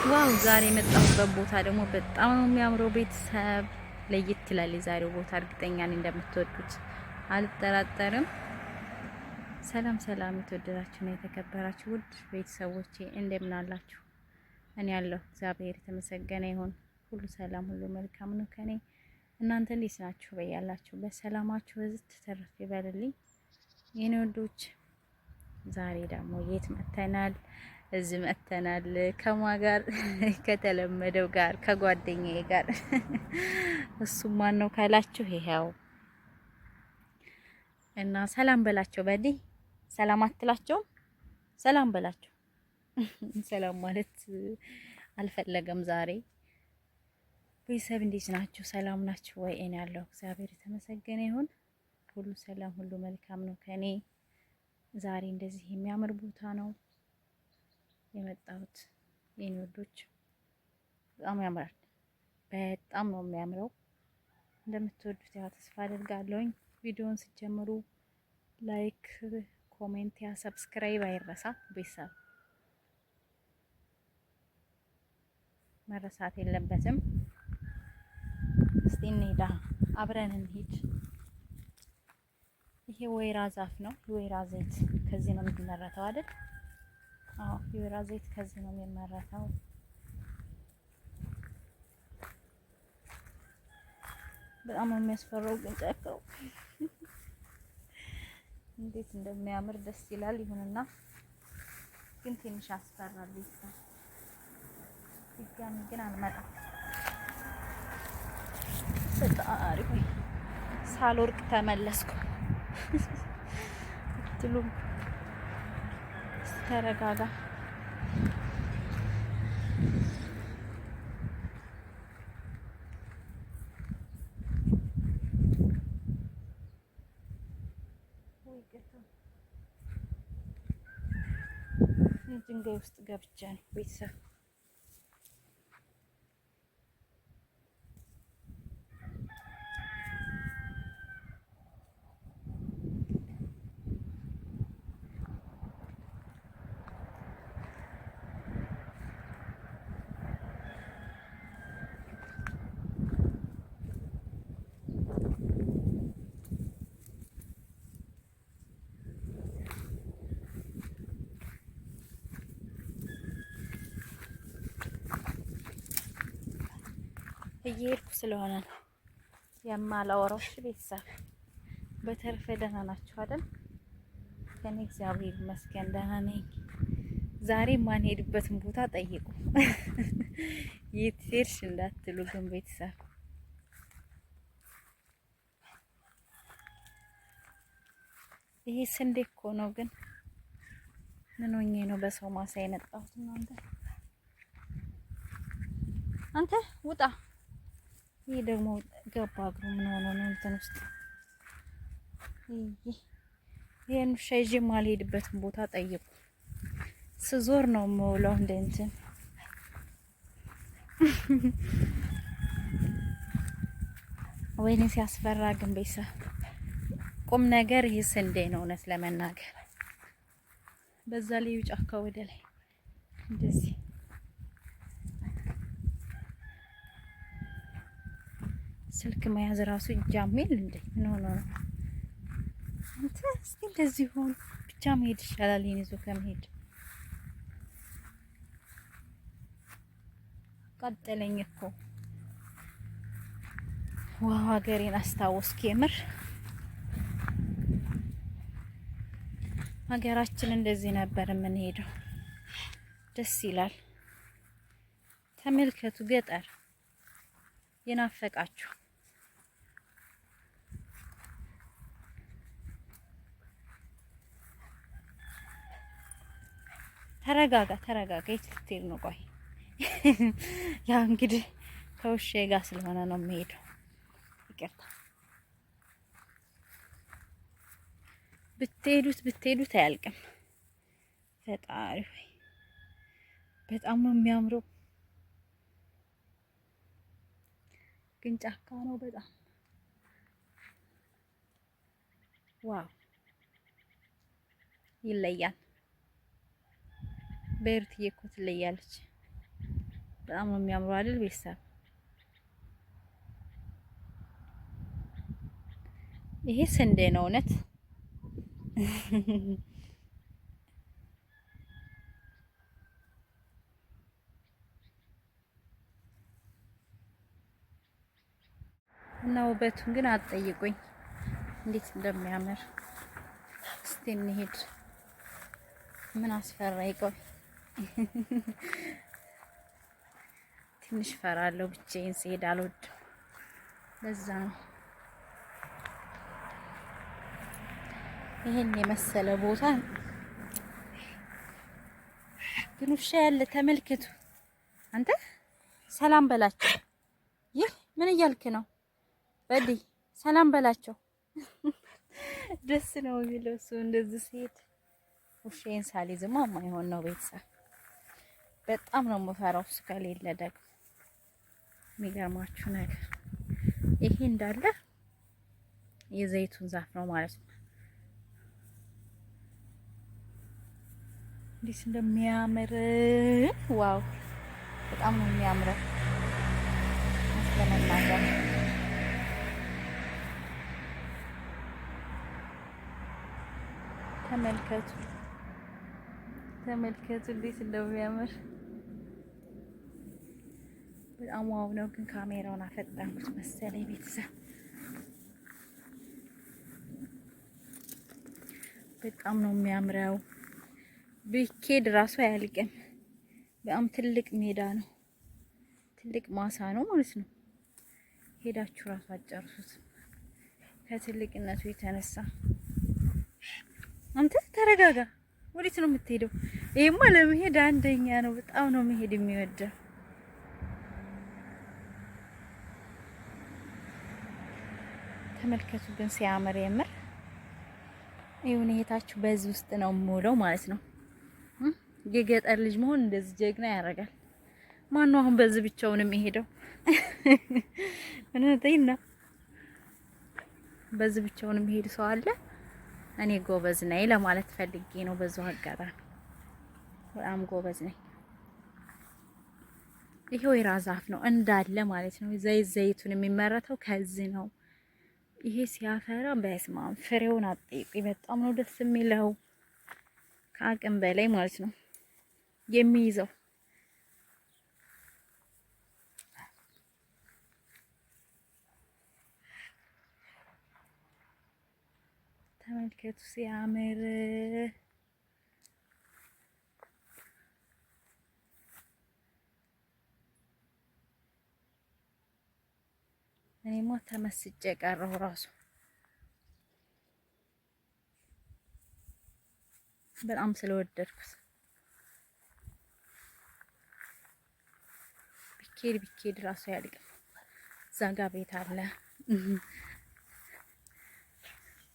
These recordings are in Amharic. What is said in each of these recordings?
ዋው ዛሬ የመጣሁበት ቦታ ደግሞ በጣም ነው የሚያምረው። ቤተሰብ ለየት ይላል የዛሬው ቦታ። እርግጠኛ ነኝ እንደምትወዱት አልጠራጠርም። ሰላም ሰላም፣ የተወደዳችሁ ነው የተከበራችሁ ውድ ቤተሰቦቼ እንደምን አላችሁ? እኔ ያለሁ እግዚአብሔር የተመሰገነ ይሁን። ሁሉ ሰላም፣ ሁሉ መልካም ነው ከኔ። እናንተ እንዴት ናችሁ? በያላችሁ በሰላማችሁ በዝት ተረፍ ይበልልኝ የኔ ወዶች። ዛሬ ደግሞ የት መተናል? እዚህ መተናል። ከማ ጋር? ከተለመደው ጋር ከጓደኛዬ ጋር። እሱም ማን ነው ካላችሁ ይሄው እና ሰላም በላቸው። በዲ ሰላም አትላቸው? ሰላም በላቸው። ሰላም ማለት አልፈለገም ዛሬ። ቤተሰብ እንዴት ናችሁ? ሰላም ናችሁ ወይ? እኔ ያለው እግዚአብሔር የተመሰገነ ይሁን። ሁሉ ሰላም፣ ሁሉ መልካም ነው ከኔ። ዛሬ እንደዚህ የሚያምር ቦታ ነው የመጣሁት የኔ ወዶች። በጣም ያምራል። በጣም ነው የሚያምረው። እንደምትወዱት ያው ተስፋ አደርጋለሁኝ። ቪዲዮውን ስትጀምሩ ላይክ፣ ኮሜንት፣ ያ ሰብስክራይብ አይረሳ። ቤተሰብ መረሳት የለበትም። እስቲ እንሂዳ፣ አብረን እንሂድ። ይሄ ወይራ ዛፍ ነው። የወይራ ዘይት ከዚህ ነው የሚመረተው አይደል? አዎ የወይራ ዘይት ከዚህ ነው የሚመረተው። በጣም ነው የሚያስፈራው ግን ጫካው እንዴት እንደሚያምር ደስ ይላል። ይሁንና ግን ትንሽ ያስፈራል። ድጋሚ ግን አልመጣም። ፈጣሪ ሆይ ሳልወርቅ ተመለስኩ። ትሉም ተረጋጋ። ድንጋይ ውስጥ ገብቼ ነው ቤተሰብ። እየሄድኩ ስለሆነ ነው የማላወራው። እሺ ቤተሰብ፣ በተረፈ ደህና ናችሁ አይደል? ከኔ እግዚአብሔር ይመስገን ደህና ነኝ። ዛሬ ማንሄድበትን ቦታ ጠይቁ። የት ሄድሽ እንዳትሉ ግን ቤተሰብ። ይሄ ስንዴ እኮ ነው። ግን ምን ሆኜ ነው በሰው ማሳ የመጣሁት? አንተ ውጣ። ይሄ ደግሞ ገባ እግሩ። ምን ሆኖ ነው እንትን ውስጥ? ይሄን ሻይጄ ማልሄድበትን ቦታ ጠይቁ። ስዞር ነው የምውለው እንደ እንትን። ወይኔ ሲያስፈራ ግን ቤተሰብ። ቁም ነገር ይሄ ስንዴ ነው እውነት ለመናገር። በዛ ላይ ጫካ ወደ ላይ እንደዚህ ስልክ መያዝ ራሱ ይጃሜል እንዴ? ምን ሆኖ ነው አንተ? እስቲ እንደዚህ ሆኖ ብቻ መሄድ ይሻላል ይሄን ይዞ ከመሄድ። ቀጠለኝ እኮ ዋው! ሀገሬን አስታወስኩ የምር። ሀገራችን እንደዚህ ነበር የምንሄደው። ደስ ይላል። ተመልከቱ፣ ገጠር የናፈቃችሁ። ተረጋጋ፣ ተረጋጋ። የት ልትሄድ ነው? ቆይ ያ እንግዲህ ከውሻዬ ጋር ስለሆነ ነው የምሄደው። ይቅርታ። ብትሄዱት አያልቅም። ፈጣሪ ሆይ በጣም ነው የሚያምረው። ግን ጫካ ነው በጣም። ዋው ይለያል። ቤሩትዬ እኮ ትለያለች። በጣም ነው የሚያምረው አይደል ቤተሰብ? ይሄ ስንዴ ነው እውነት። እና ውበቱን ግን አትጠይቁኝ እንዴት እንደሚያምር። እስቲ እንሂድ። ምን አስፈራኝ? ቆይ ትንሽ ፈራለሁ፣ ብቻዬን ስሄድ አልወድም። ለዛ ነው ይሄን የመሰለ ቦታ። ግን ውሻ ያለ ተመልከቱ። አንተ ሰላም በላቸው። ይህ ምን እያልክ ነው? በዲ ሰላም በላቸው። ደስ ነው የሚለው እሱ እንደዚህ ሲሄድ። ውሻዬን ሳልይዝማ የማይሆን ነው ቤተሰብ። በጣም ነው የምፈራው እሱ ከሌለ ደግሞ። የሚገርማችሁ ነገር ይሄ እንዳለ የዘይቱን ዛፍ ነው ማለት ነው። እንዴት እንደሚያምር ዋው! በጣም ነው የሚያምረው ለመናገር። ተመልከቱ ተመልከቱ እንዴት እንደሚያምር በጣም ዋው ነው። ግን ካሜራውን አፈጠንኩት መሰለኝ ቤተሰብ። በጣም ነው የሚያምረው። ቢኬድ ራሱ አያልቅም። በጣም ትልቅ ሜዳ ነው፣ ትልቅ ማሳ ነው ማለት ነው። ሄዳችሁ ራሱ አጨርሱት ከትልቅነቱ የተነሳ። አንተ ተረጋጋ። ወዴት ነው የምትሄደው? ይሄማ ለመሄድ አንደኛ ነው። በጣም ነው መሄድ የሚወደው። ተመልከቱ ግን ሲያምር የምር። ይሁን እህታችሁ በዚህ ውስጥ ነው የምውለው ማለት ነው። የገጠር ልጅ መሆን እንደዚህ ጀግና ያደርጋል። ማነው አሁን በዚህ ብቻውን የሚሄደው? እውነቴን በዚህ ብቻውን የሚሄድ ሰው አለ? እኔ ጎበዝ ነኝ ለማለት ፈልጌ ነው። በዛው አጋጣሚ በጣም ጎበዝ ነኝ። ይሄ ወይራ ዛፍ ነው እንዳለ ማለት ነው። ዘይቱን የሚመረተው ከዚህ ነው። ይሄ ሲያፈራ በስማም ፍሬውን አጥቂኝ። በጣም ነው ደስ የሚለው ከአቅም በላይ ማለት ነው የሚይዘው። ተመልከቱ ሲያምር። እኔማ ተመስጬ ቀረሁ ራሱ። በጣም ስለወደድኩት ቢኬድ ራሱ ያልቅም። እዛ ጋ ቤት አለ፣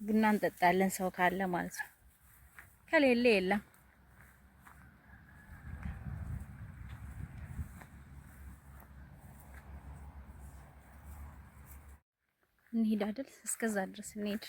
ቡና እንጠጣለን ሰው ካለ ማለት ነው። ከሌለ የለም። እንሂድ አይደል? እስከዛ ድረስ እንሂድ።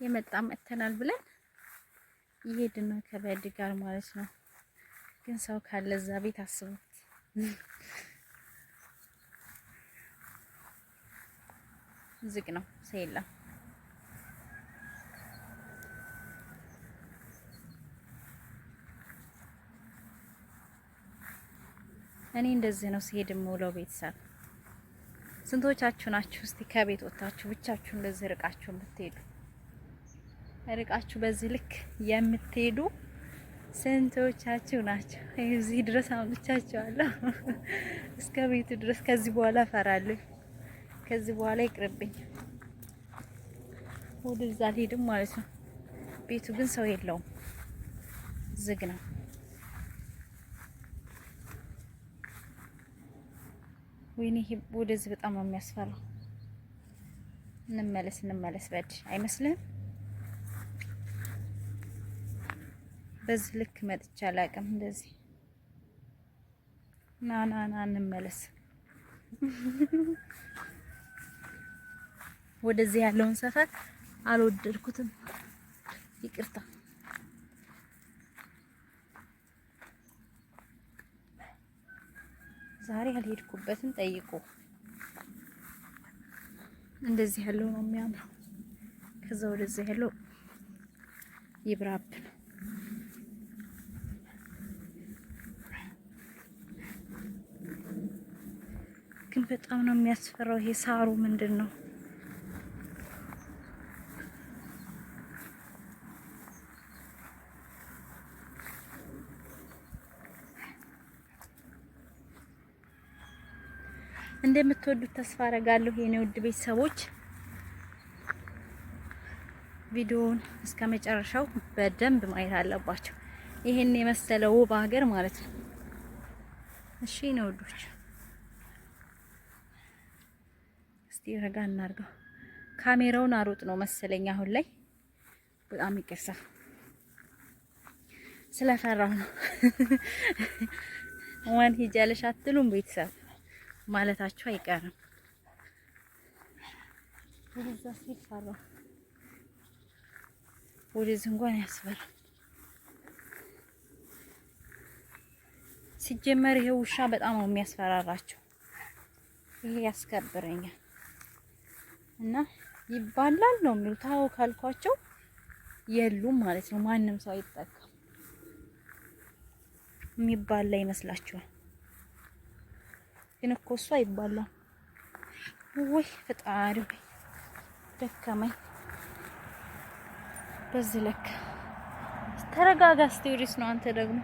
የመጣ መተናል ብለን ይሄድን ነው ከበድ ጋር ማለት ነው። ግን ሰው ካለ እዛ ቤት አስቡት። ዝግ ነው ሰው የለም። እኔ እንደዚህ ነው ሲሄድ የምውለው ቤተሰብ። ስንቶቻችሁ ናችሁ እስቲ ከቤት ወጣችሁ ብቻችሁ እንደዚህ ርቃችሁ የምትሄዱ? ርቃችሁ በዚህ ልክ የምትሄዱ ስንቶቻችሁ ናችሁ? እዚህ ድረስ አምጥቻችኋለሁ እስከ ቤቱ ድረስ። ከዚህ በኋላ እፈራለሁ። ከዚህ በኋላ ይቅርብኝ። ወደዛ አልሄድም ማለት ነው። ቤቱ ግን ሰው የለውም፣ ዝግ ነው። ወይኔ ወደዚህ በጣም ነው የሚያስፈራው። እንመለስ በድ አይመስልም? በዚህ ልክ መጥቻ አላውቅም እንደዚህ። ና እንመለስ። ወደዚህ ያለውን ሰፈር አልወደድኩትም፣ ይቅርታ። ዛሬ አልሄድኩበትም። ጠይቁ። እንደዚህ ያለው ነው የሚያምረው። ከዛ ወደዚህ ያለው ይብራብን። ግን በጣም ነው የሚያስፈራው። ይሄ ሳሩ ምንድን ነው? እንደምትወዱት ተስፋ አደርጋለሁ የኔ ውድ ቤተሰቦች። ቪዲዮውን እስከ መጨረሻው በደንብ ማየት አለባቸው። ይሄን የመሰለ ውብ ሀገር ማለት ነው። እሺ ነው ውዶች፣ እስቲ ረጋ እናድርገው። ካሜራውን አሮጥ ነው መሰለኝ አሁን ላይ። በጣም ይቅርታ ስለፈራው ነው። ዋን ሂጃለሽ አትሉም ቤተሰብ ማለታችሁ አይቀርም። ወደዛ ሲፈራ ወደዚህ እንኳን ያስፈራል። ሲጀመር ይሄ ውሻ በጣም ነው የሚያስፈራራቸው። ይሄ ያስከብረኛል እና ይባላል ነው የሚሉት። አዎ ካልኳቸው የሉም ማለት ነው። ማንም ሰው አይጠቀም የሚባላ ይመስላችኋል? ግን እኮ እሱ አይባላም። ወይ ፈጣሪ ወይ ደከመኝ። በዚህ ለካ ተረጋጋ። ስቴሪስ ነው አንተ ደግሞ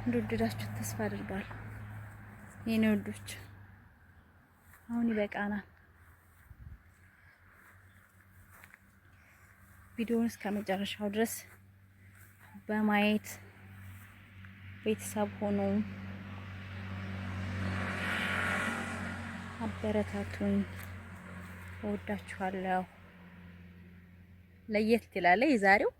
እንደወደዳችሁ ተስፋ አድርጋለሁ የኔ ወዶች። አሁን ይበቃናል። ቪዲዮውን እስከ መጨረሻው ድረስ በማየት ቤተሰብ ሆኖ አበረታቱኝ። እወዳችኋለሁ። ለየት ይላል የዛሬው።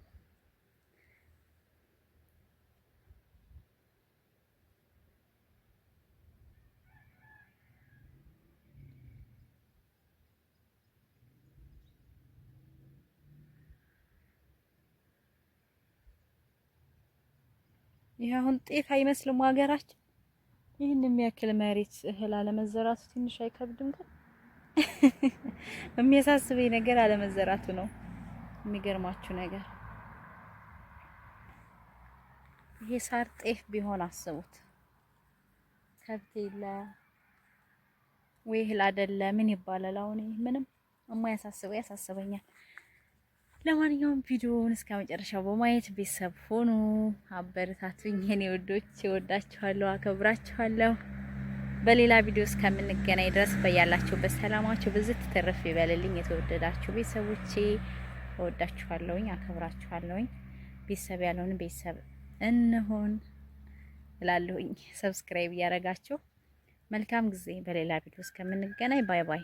ይሄ አሁን ጤፍ አይመስልም ሀገራችን። ይህን የሚያክል መሬት እህል አለመዘራቱ ትንሽ አይከብድም? ግን የሚያሳስበኝ ነገር አለመዘራቱ ነው። የሚገርማችሁ ነገር ይሄ ሳር ጤፍ ቢሆን አስቡት። ከብት የለ ወይ እህል አይደለ ምን ይባላል? አሁን ምንም የማያሳስበው ያሳስበኛል። ለማንኛውም ቪዲዮውን እስከ መጨረሻው በማየት ቤተሰብ ሆኑ፣ አበረታቱኝ የኔ ወዶች። እወዳችኋለሁ፣ አከብራችኋለሁ። በሌላ ቪዲዮ እስከምንገናኝ ድረስ በያላችሁበት ሰላማችሁ ብዝት ተረፍ ይበልልኝ። የተወደዳችሁ ቤተሰቦቼ እወዳችኋለሁኝ፣ አከብራችኋለሁኝ። ቤተሰብ ያልሆን ቤተሰብ እንሆን እላለሁኝ። ሰብስክራይብ እያደረጋችሁ መልካም ጊዜ። በሌላ ቪዲዮ እስከምንገናኝ ባይ ባይ።